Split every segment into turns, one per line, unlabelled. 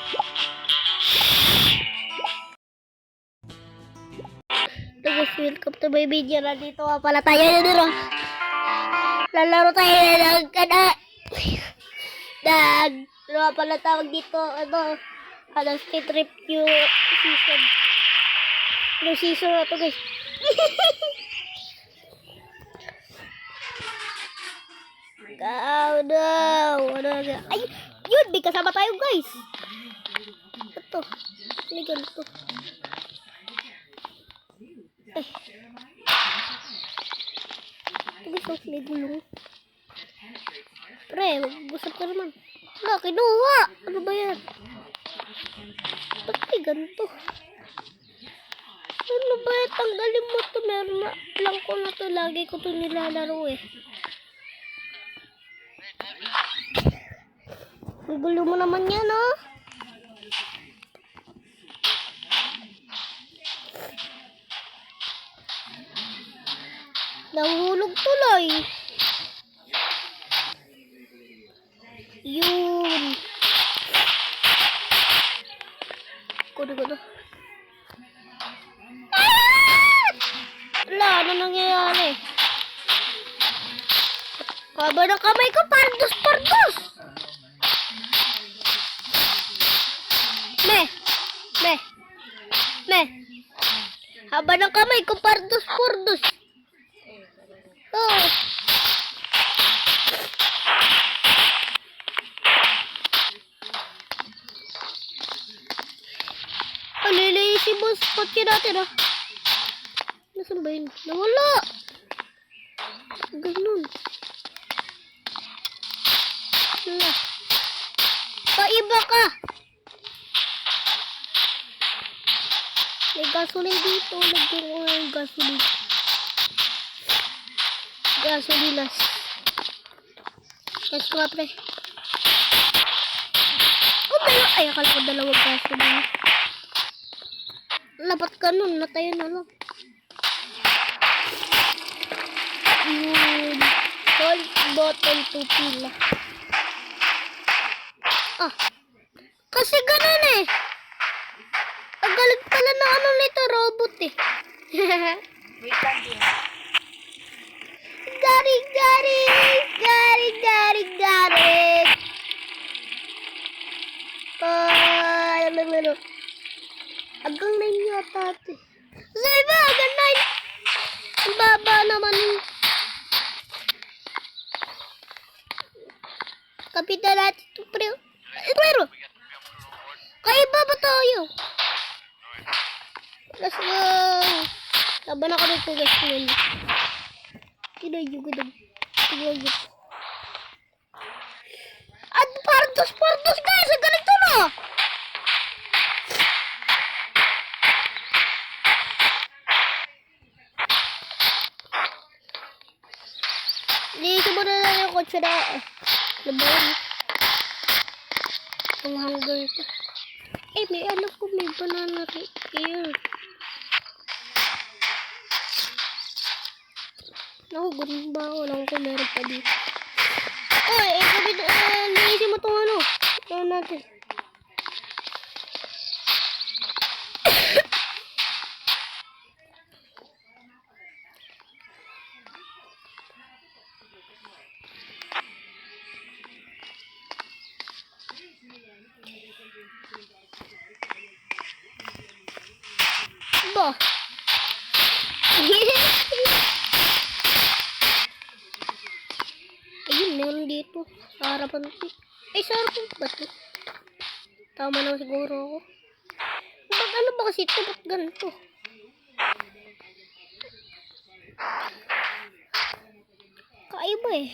Guys, welcome to my video. Nandito nga pala tayo na dito. Lalaro tayo ng ano pala tawag dito, Street Review season. Yung season na to, guys. Ay, yun, di kasama tayo, guys. Ito, hindi ganito. Ay. Ito, guys, may gulong. Pre, mag-usap ka naman. Wala, kinuha. Ano ba yan? Ba't may ganito? Ano ba yan? Tanggalin mo to. Meron na lang ko na to. Lagi ko to nilalaro eh. Ang gulo mo naman yan, oh. Nahulog tuloy. Yun. Kudo. Wala, ano nangyayari? Haba ng kamay ko, pardos. Me. Haba ng kamay ko, pardos. Oh. Lilisin mo spot yun natin, ah. Nasaan ba yun? Nawala! Ganun. Wala. Paiba ka! May gasoline dito. Lagyan ko nga yung gasoline. Gasolinas. Yes, nga, pre. Oh, dalawa. Ay, akala ko dalawang gasoline. Lapat ka nun, natayo na lang. Yun. Hold button to pila. Ah. Kasi ganun eh. Ang galing pala na ano nito, robot eh.
Wait lang din.
Garing. Hanggang 9 yata ito. Sabi ba, hanggang 9. Ang baba naman. Kapitan natin ito, pero kaiba ba tayo? Let's go. Laban ako dito, guys. Kinayo ko dito. At pardos, guys. Ang galing to, no? Liisin mo na lang yung kotse na labayan. Ang hanggang ito. Eh, may alam ko may banana here. Naku, ganun ba? Walang ko meron pa dito. Oy, liisin mo itong ano. Ito natin. Ba? Ayun, meron dito. Sa harapan ko. Ay, sa harapan ba ito? Tama na siguro ako. Ba't ano ba kasi ito? Ba't ganito? Kaiba eh.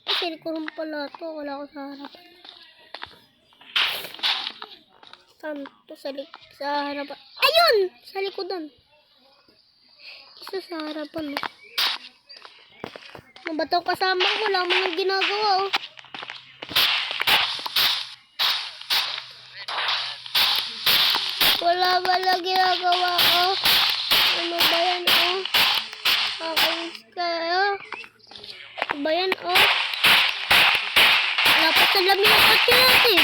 Ay, silikuran pala ito. Wala ko sa harapan. Saan ito? Sa harapan. Ayun! Sa likodan. Isa sa harapan, no? Ano ba ito kasama ko? Wala mo nang ginagawa, oh. Wala ba lang ginagawa ko? Ano ba yan, oh? Okay, kaya. Ba yan, oh? Wala pa sa lamin ang kotse natin.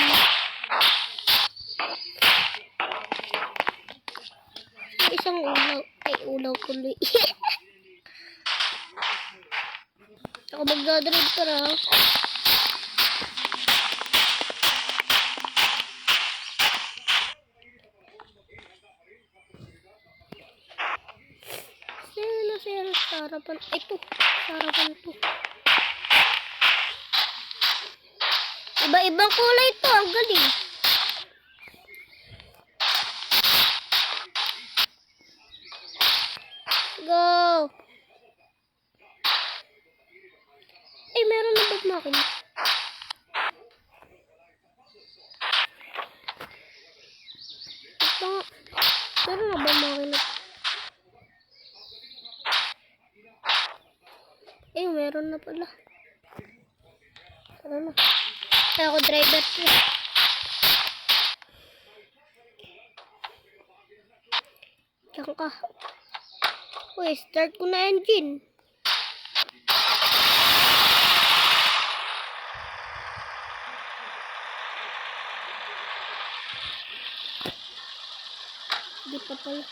Isang ulaw. Ay, ulaw tuloy. Ako magdadrive ka na. Sino sa harapan? Ito. Sa harapan to. Iba-ibang kulay to. Ang galing. Go! Ay, meron na ba't makina? Ito nga. Meron na ba makina? Eh, meron na pala. Tara na. Kaya ako driver ko. Diyan ka. Uy, start ko na engine. Di pa pala.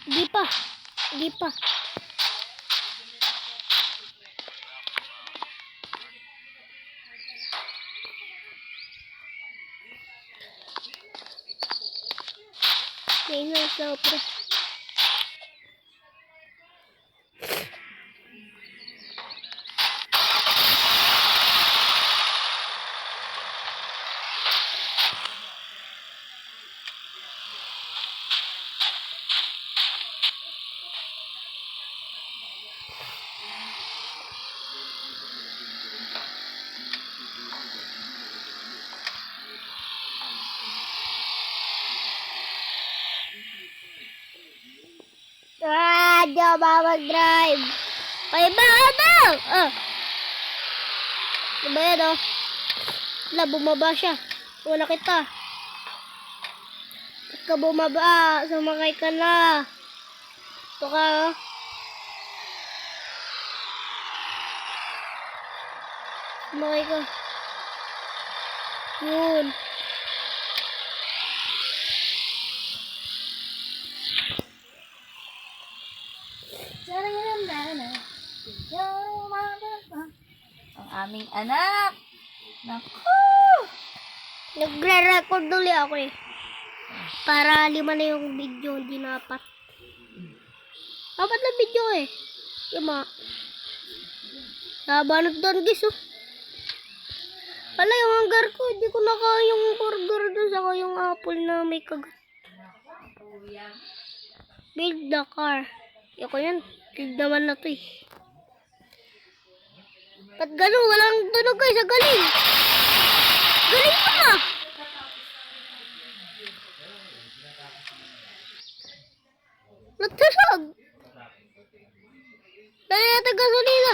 Di pa. Di pa. May nasa pre. Di ako ba mag-drive? Kaya ba? Ano? Diba yan, oh? Wala, bumaba siya. Wala kita. Ba't ka bumaba? Sumakay ka na. Ito ka, oh. Sumakay ka. Yun.
Ang aming anak. Naku!
Nagre-record ulit ako eh. Para 5 na yung video, hindi na 4. 4 na video eh. Yung mga nabanot doon guys oh. Wala yung hanggar ko, hindi ko nakain yung burger doon saka yung apple na may kagat. Build the car. Ako yan, build naman na to eh. Ba't gano'n? Walang tunog guys, galing! Galing pa! Nagtasag! Dali natin gasolina!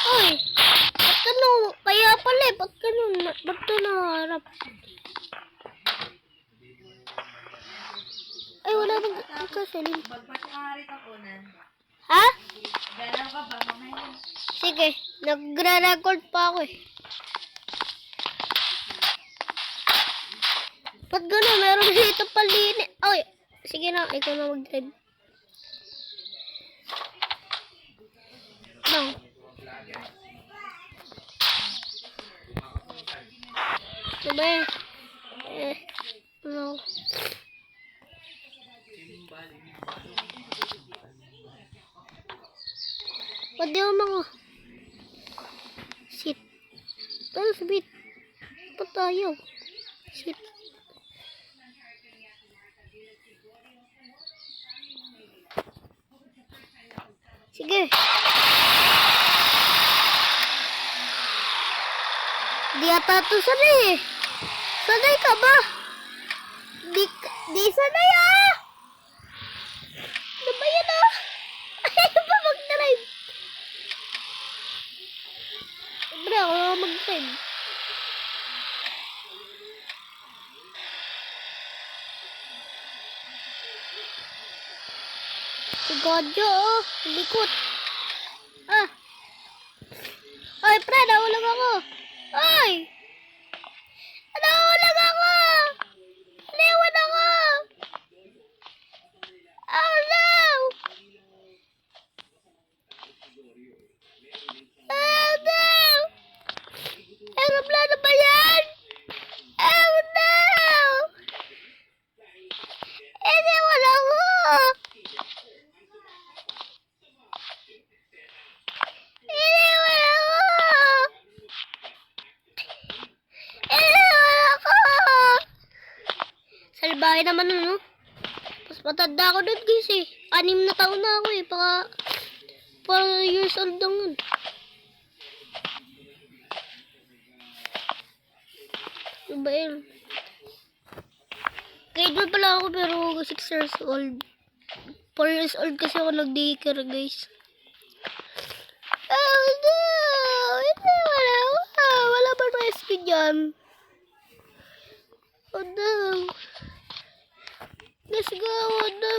Uy! Ba't ka no? Kaya pala eh, ba't ka no? Ba't ka naharap? Ay, wala bang gasolina.
Pagpatukarit ako na.
Ha?
Galaw ka ba? Mamaya.
Sige, nagre-record pa ako eh. Ba't gano'n? Meron dito palini. Ay, sige na, ikaw na mag-drive. No. Diba no. Pwede mo mga sit. Pero sabit. Pa tayo. Sit. Sige. Di ata ito sanay eh. Sanay ka ba? Di sanay ah! Ano ba yan ah? Ayaw ba mag-drive? Siyempre ako na mag-drive. Si Godyo oh, likot. Ah. Ay, pre, nahulag ako. Ay! Nahulag ako! Naiwan ako! Oh no! Oh no! Aeroplano ba yan? Oh no! Naiwan ako! Naiwan ako! Naiwan ako! Salbahe naman ano? Mas matanda ako doon guys eh. 6 na taon na ako eh. Baka 4 years old lang nun. Ano ba yun? Grade 1 pala ako pero 6 years old. 4 years old kasi ako nag-daycare guys. Oh no! Hindi wala. Wala ba na SP dyan? Oh no! Let's go! Oh no!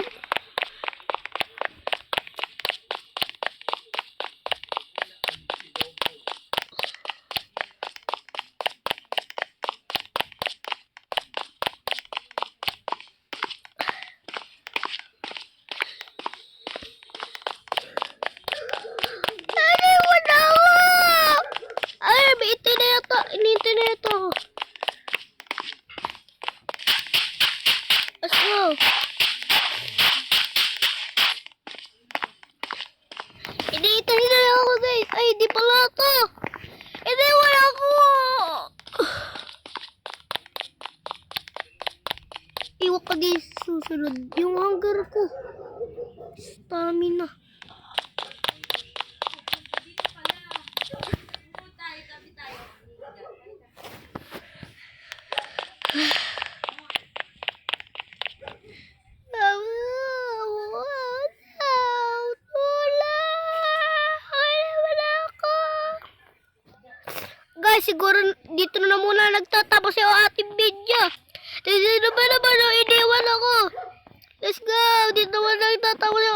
Inintay na ito. Let's go. Inintay na ako guys. Ay, di pala ito. Hindi, wala ako. Iwan ka guys. Susunod. Yung hunger ko. Stamina. Guys, siguro dito na muna nagtatapos yung ating video. Dito na ba naman iniwan ako? Let's go! Dito na nagtatapos yung